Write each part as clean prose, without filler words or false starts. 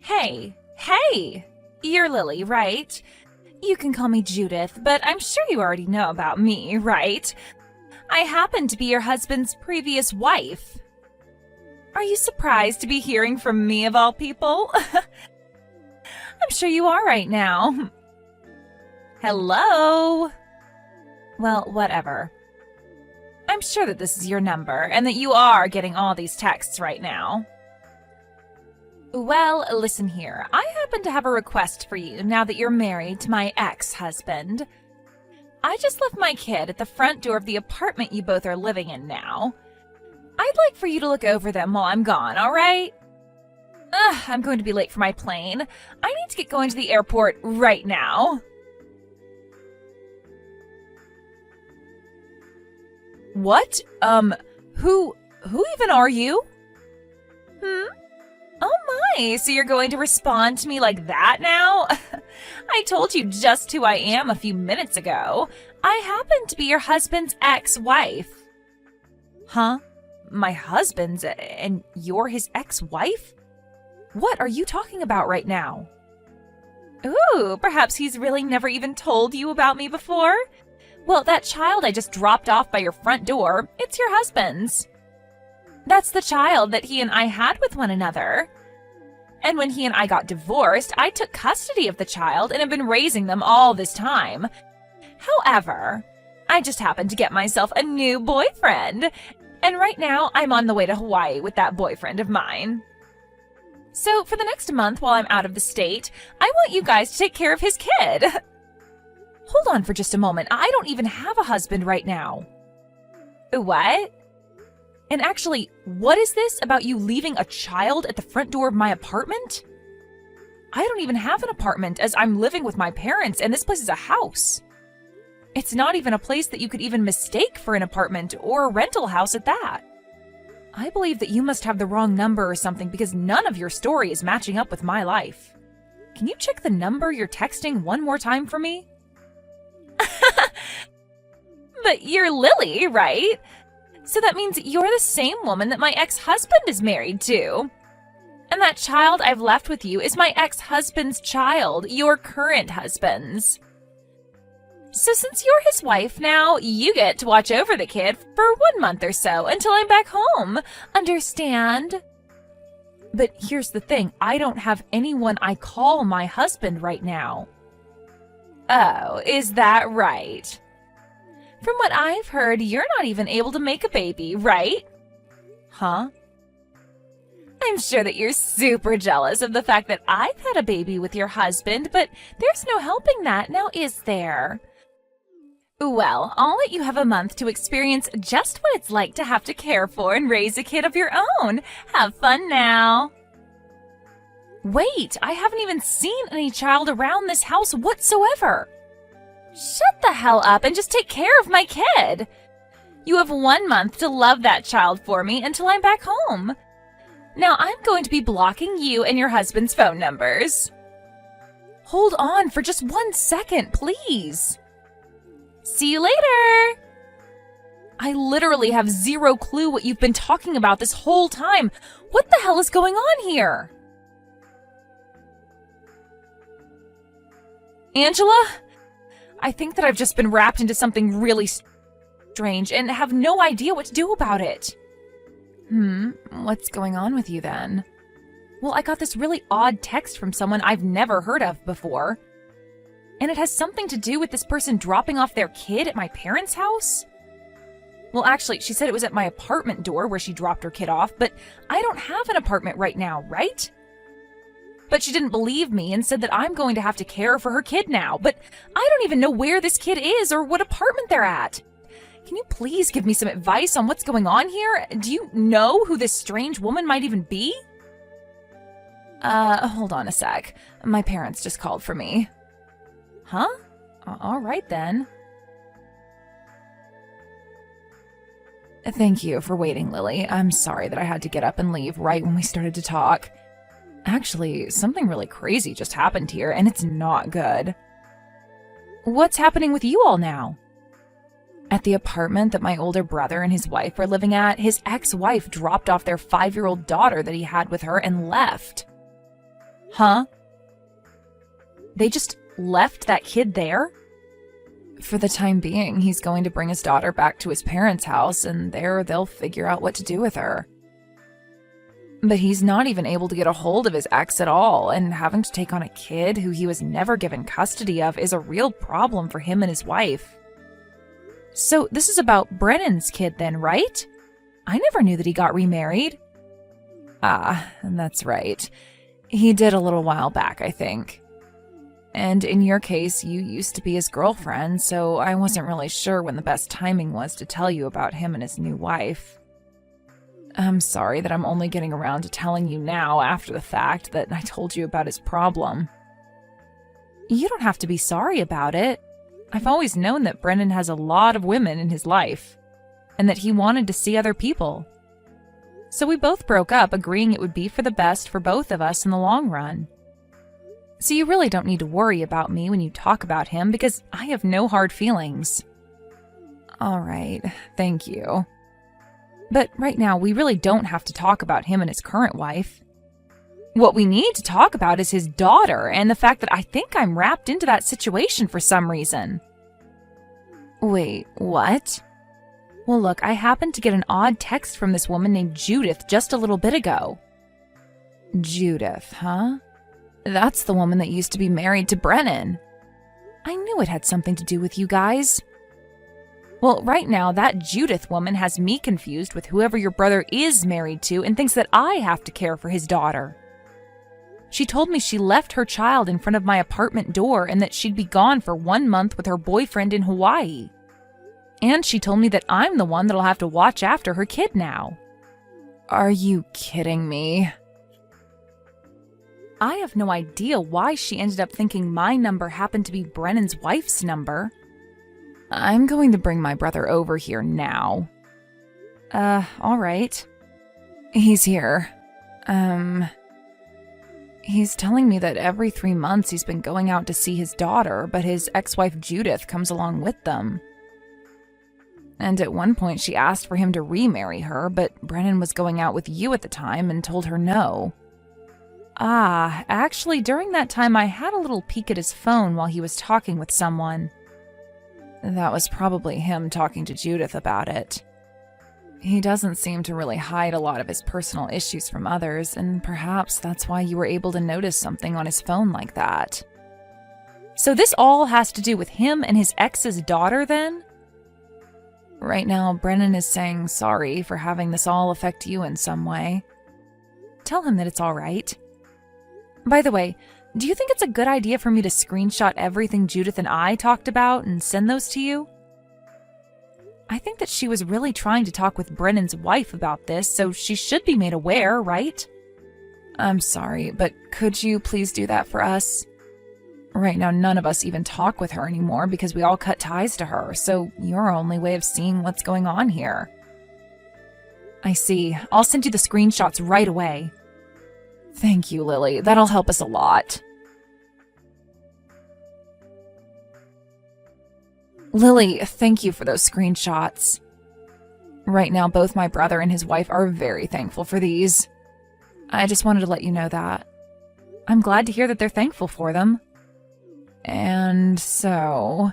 Hey! You're Lily, right? You can call me Judith, but I'm sure you already know about me, right? I happen to be your husband's previous wife. Are you surprised to be hearing from me of all people? I'm sure you are right now. Hello? Well, whatever. I'm sure that this is your number and that you are getting all these texts right now. Well, listen here. I happen to have a request for you now that you're married to my ex-husband. I just left my kid at the front door of the apartment you both are living in now. I'd like for you to look over them while I'm gone, all right? I'm going to be late for my plane. I need to get going to the airport right now. What? Who even are you? Oh my, so you're going to respond to me like that now? I told you just who I am a few minutes ago. I happen to be your husband's ex-wife. Huh? My husband's, and you're his ex-wife? What are you talking about right now? Ooh, perhaps he's really never even told you about me before? Well, that child I just dropped off by your front door, it's your husband's. That's the child that he and I had with one another. And when he and I got divorced, I took custody of the child and have been raising them all this time. However, I just happened to get myself a new boyfriend. And right now, I'm on the way to Hawaii with that boyfriend of mine. So for the next month while I'm out of the state, I want you guys to take care of his kid. Hold on for just a moment. I don't even have a husband right now. What? And actually, what is this about you leaving a child at the front door of my apartment? I don't even have an apartment as I'm living with my parents and this place is a house. It's not even a place that you could even mistake for an apartment or a rental house at that. I believe that you must have the wrong number or something because none of your story is matching up with my life. Can you check the number you're texting one more time for me? But you're Lily, right? So that means you're the same woman that my ex-husband is married to. And that child I've left with you is my ex-husband's child, your current husband's. So since you're his wife now, you get to watch over the kid for 1 month or so until I'm back home. Understand? But here's the thing, I don't have anyone I call my husband right now. Oh, is that right? From what I've heard, you're not even able to make a baby, right? Huh? I'm sure that you're super jealous of the fact that I've had a baby with your husband, but there's no helping that, now is there? Well, I'll let you have a month to experience just what it's like to have to care for and raise a kid of your own. Have fun now. Wait, I haven't even seen any child around this house whatsoever. Shut the hell up and just take care of my kid. You have 1 month to love that child for me until I'm back home. Now I'm going to be blocking you and your husband's phone numbers. Hold on for just 1 second, please. See you later. I literally have zero clue what you've been talking about this whole time. What the hell is going on here? Angela? I think that I've just been wrapped into something really strange and have no idea what to do about it. What's going on with you then? Well, I got this really odd text from someone I've never heard of before. And it has something to do with this person dropping off their kid at my parents' house? Well, actually, she said it was at my apartment door where she dropped her kid off, but I don't have an apartment right now, right? But she didn't believe me and said that I'm going to have to care for her kid now, but I don't even know where this kid is or what apartment they're at. Can you please give me some advice on what's going on here? Do you know who this strange woman might even be? Hold on a sec. My parents just called for me. Huh? All right then. Thank you for waiting, Lily. I'm sorry that I had to get up and leave right when we started to talk. Actually, something really crazy just happened here, and it's not good. What's happening with you all now? At the apartment that my older brother and his wife were living at, his ex-wife dropped off their 5-year-old daughter that he had with her and left. Huh? They just left that kid there? For the time being, he's going to bring his daughter back to his parents' house, and there they'll figure out what to do with her. But he's not even able to get a hold of his ex at all, and having to take on a kid who he was never given custody of is a real problem for him and his wife. So this is about Brennan's kid then, right? I never knew that he got remarried. Ah, that's right. He did a little while back, I think. And in your case, you used to be his girlfriend, so I wasn't really sure when the best timing was to tell you about him and his new wife. I'm sorry that I'm only getting around to telling you now after the fact that I told you about his problem. You don't have to be sorry about it. I've always known that Brennan has a lot of women in his life, and that he wanted to see other people. So we both broke up, agreeing it would be for the best for both of us in the long run. So you really don't need to worry about me when you talk about him, because I have no hard feelings. All right, thank you. But right now, we really don't have to talk about him and his current wife. What we need to talk about is his daughter, and the fact that I think I'm wrapped into that situation for some reason. Wait, what? Well, look, I happened to get an odd text from this woman named Judith just a little bit ago. Judith, huh? That's the woman that used to be married to Brennan. I knew it had something to do with you guys. Well, right now, that Judith woman has me confused with whoever your brother is married to and thinks that I have to care for his daughter. She told me she left her child in front of my apartment door and that she'd be gone for 1 month with her boyfriend in Hawaii. And she told me that I'm the one that'll have to watch after her kid now. Are you kidding me? I have no idea why she ended up thinking my number happened to be Brennan's wife's number. I'm going to bring my brother over here now. All right. He's here. He's telling me that every 3 months he's been going out to see his daughter, but his ex-wife Judith comes along with them. And at one point she asked for him to remarry her, but Brennan was going out with you at the time and told her no. Ah, actually, during that time I had a little peek at his phone while he was talking with someone. That was probably him talking to Judith about it. He doesn't seem to really hide a lot of his personal issues from others, and perhaps that's why you were able to notice something on his phone like that. So this all has to do with him and his ex's daughter, then? Right now, Brennan is saying sorry for having this all affect you in some way. Tell him that it's all right. By the way, do you think it's a good idea for me to screenshot everything Judith and I talked about and send those to you? I think that she was really trying to talk with Brennan's wife about this, so she should be made aware, right? I'm sorry, but could you please do that for us? Right now, none of us even talk with her anymore because we all cut ties to her, so you're our only way of seeing what's going on here. I see. I'll send you the screenshots right away. Thank you, Lily. That'll help us a lot. Lily, thank you for those screenshots. Right now, both my brother and his wife are very thankful for these. I just wanted to let you know that. I'm glad to hear that they're thankful for them. And so,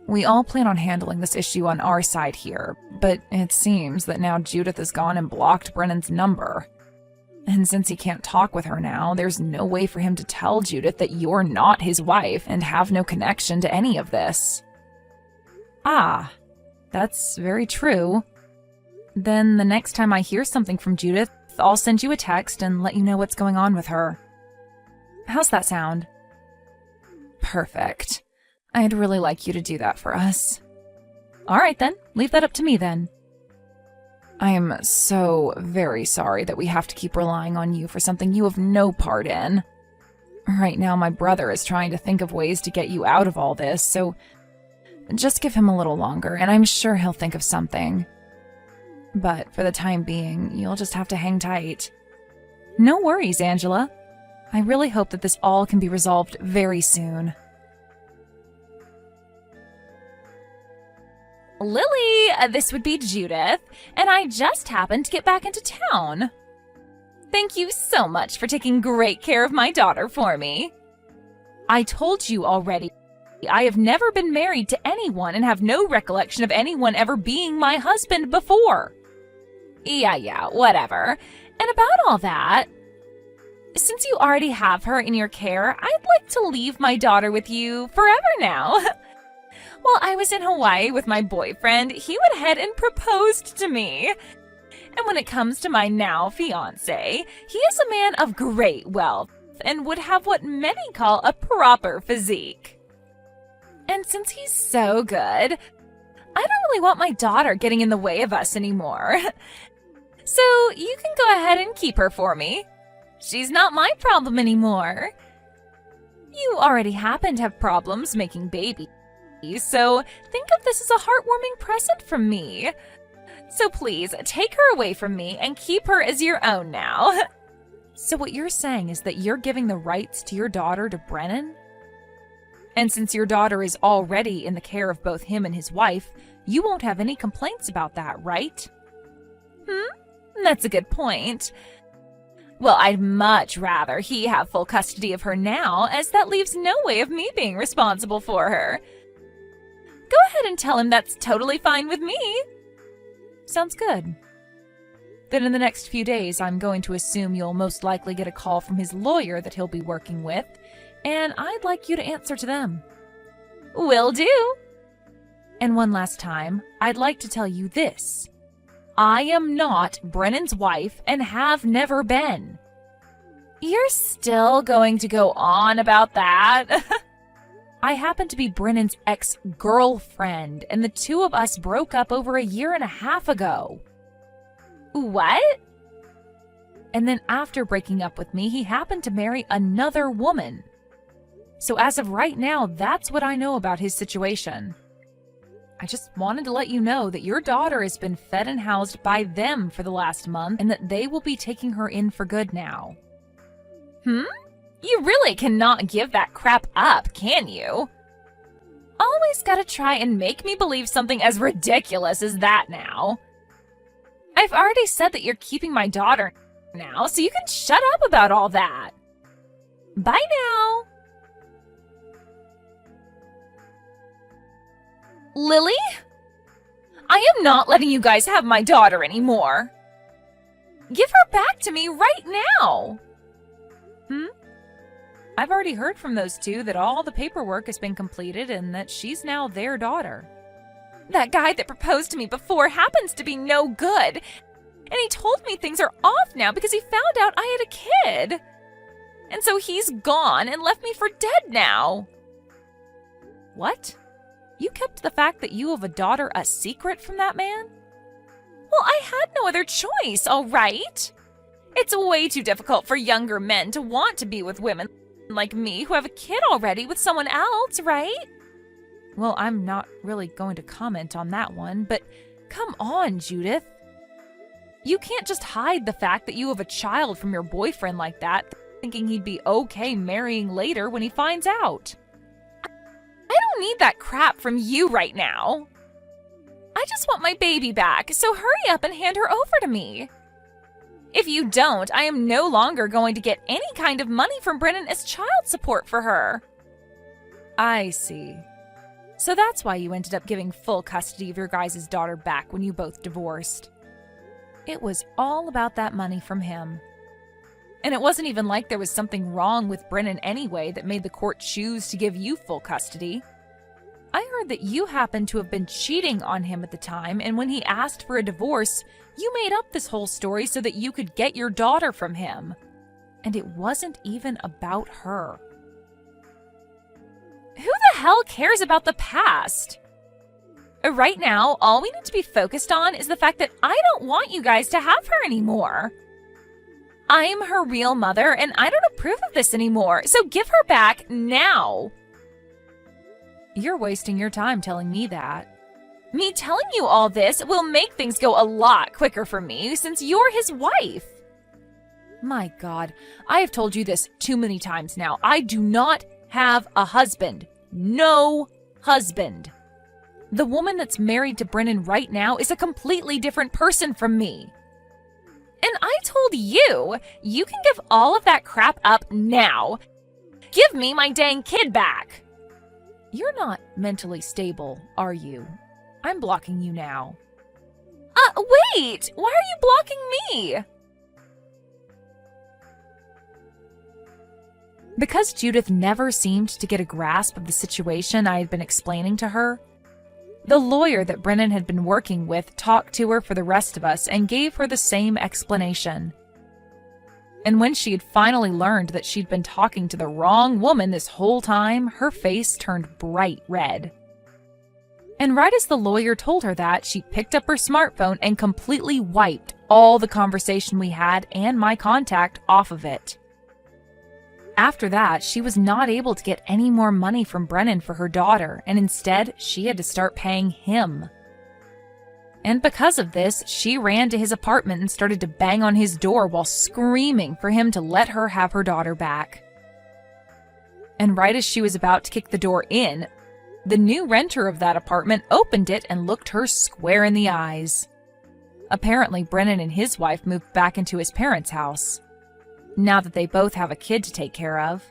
we all plan on handling this issue on our side here, but it seems that now Judith has gone and blocked Brennan's number. And since he can't talk with her now, there's no way for him to tell Judith that you're not his wife and have no connection to any of this. Ah, that's very true. Then the next time I hear something from Judith, I'll send you a text and let you know what's going on with her. How's that sound? Perfect. I'd really like you to do that for us. All right then, leave that up to me then. I am so very sorry that we have to keep relying on you for something you have no part in. Right now, my brother is trying to think of ways to get you out of all this, so just give him a little longer, and I'm sure he'll think of something. But for the time being, you'll just have to hang tight. No worries, Angela. I really hope that this all can be resolved very soon. Lily, this would be Judith, and I just happened to get back into town. Thank you so much for taking great care of my daughter for me. I told you already, I have never been married to anyone and have no recollection of anyone ever being my husband before. Yeah, whatever. And about all that, since you already have her in your care, I'd like to leave my daughter with you forever now. While I was in Hawaii with my boyfriend, he went ahead and proposed to me. And when it comes to my now fiancé, he is a man of great wealth and would have what many call a proper physique. And since he's so good, I don't really want my daughter getting in the way of us anymore. So you can go ahead and keep her for me. She's not my problem anymore. You already happen to have problems making babies, so think of this as a heartwarming present from me. So please, take her away from me and keep her as your own now. So what you're saying is that you're giving the rights to your daughter to Brennan? And since your daughter is already in the care of both him and his wife, you won't have any complaints about that, right? That's a good point. Well, I'd much rather he have full custody of her now, as that leaves no way of me being responsible for her. Go ahead and tell him that's totally fine with me. Sounds good. Then in the next few days, I'm going to assume you'll most likely get a call from his lawyer that he'll be working with, and I'd like you to answer to them. Will do. And one last time, I'd like to tell you this. I am not Brennan's wife and have never been. You're still going to go on about that? I happen to be Brennan's ex-girlfriend, and the two of us broke up over 1.5 years ago. What? And then after breaking up with me, he happened to marry another woman. So as of right now, that's what I know about his situation. I just wanted to let you know that your daughter has been fed and housed by them for the last month and that they will be taking her in for good now. You really cannot give that crap up, can you? Always gotta try and make me believe something as ridiculous as that now. I've already said that you're keeping my daughter now, so you can shut up about all that. Bye now. Lily? I am not letting you guys have my daughter anymore. Give her back to me right now. I've already heard from those two that all the paperwork has been completed and that she's now their daughter. That guy that proposed to me before happens to be no good. And he told me things are off now because he found out I had a kid. And so he's gone and left me for dead now. What? You kept the fact that you have a daughter a secret from that man? Well, I had no other choice, all right? It's way too difficult for younger men to want to be with women like me who have a kid already with someone else, right? Well, I'm not really going to comment on that one, but come on, Judith. You can't just hide the fact that you have a child from your boyfriend like that, thinking he'd be okay marrying later when he finds out. I don't need that crap from you right now. I just want my baby back, so hurry up and hand her over to me. If you don't, I am no longer going to get any kind of money from Brennan as child support for her. I see. So that's why you ended up giving full custody of your guys' daughter back when you both divorced. It was all about that money from him. And it wasn't even like there was something wrong with Brennan anyway that made the court choose to give you full custody. I heard that you happened to have been cheating on him at the time, and when he asked for a divorce, you made up this whole story so that you could get your daughter from him. And it wasn't even about her. Who the hell cares about the past? Right now, all we need to be focused on is the fact that I don't want you guys to have her anymore. I'm her real mother, and I don't approve of this anymore, so give her back now. You're wasting your time telling me that. Me telling you all this will make things go a lot quicker for me since you're his wife. My God, I have told you this too many times now. I do not have a husband. No husband. The woman that's married to Brennan right now is a completely different person from me. And I told you, you can give all of that crap up now. Give me my dang kid back. You're not mentally stable, are you? I'm blocking you now. Wait! Why are you blocking me? Because Judith never seemed to get a grasp of the situation I had been explaining to her, the lawyer that Brennan had been working with talked to her for the rest of us and gave her the same explanation. And when she had finally learned that she'd been talking to the wrong woman this whole time, her face turned bright red. And right as the lawyer told her that, she picked up her smartphone and completely wiped all the conversation we had and my contact off of it. After that, she was not able to get any more money from Brennan for her daughter, and instead, she had to start paying him. And because of this, she ran to his apartment and started to bang on his door while screaming for him to let her have her daughter back. And right as she was about to kick the door in, the new renter of that apartment opened it and looked her square in the eyes. Apparently, Brennan and his wife moved back into his parents' house, now that they both have a kid to take care of.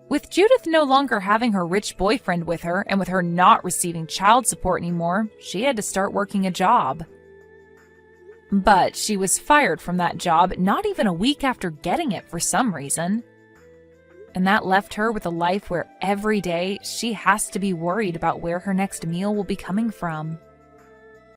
With Judith no longer having her rich boyfriend with her, and with her not receiving child support anymore, she had to start working a job. But she was fired from that job not even a week after getting it for some reason. And that left her with a life where every day she has to be worried about where her next meal will be coming from.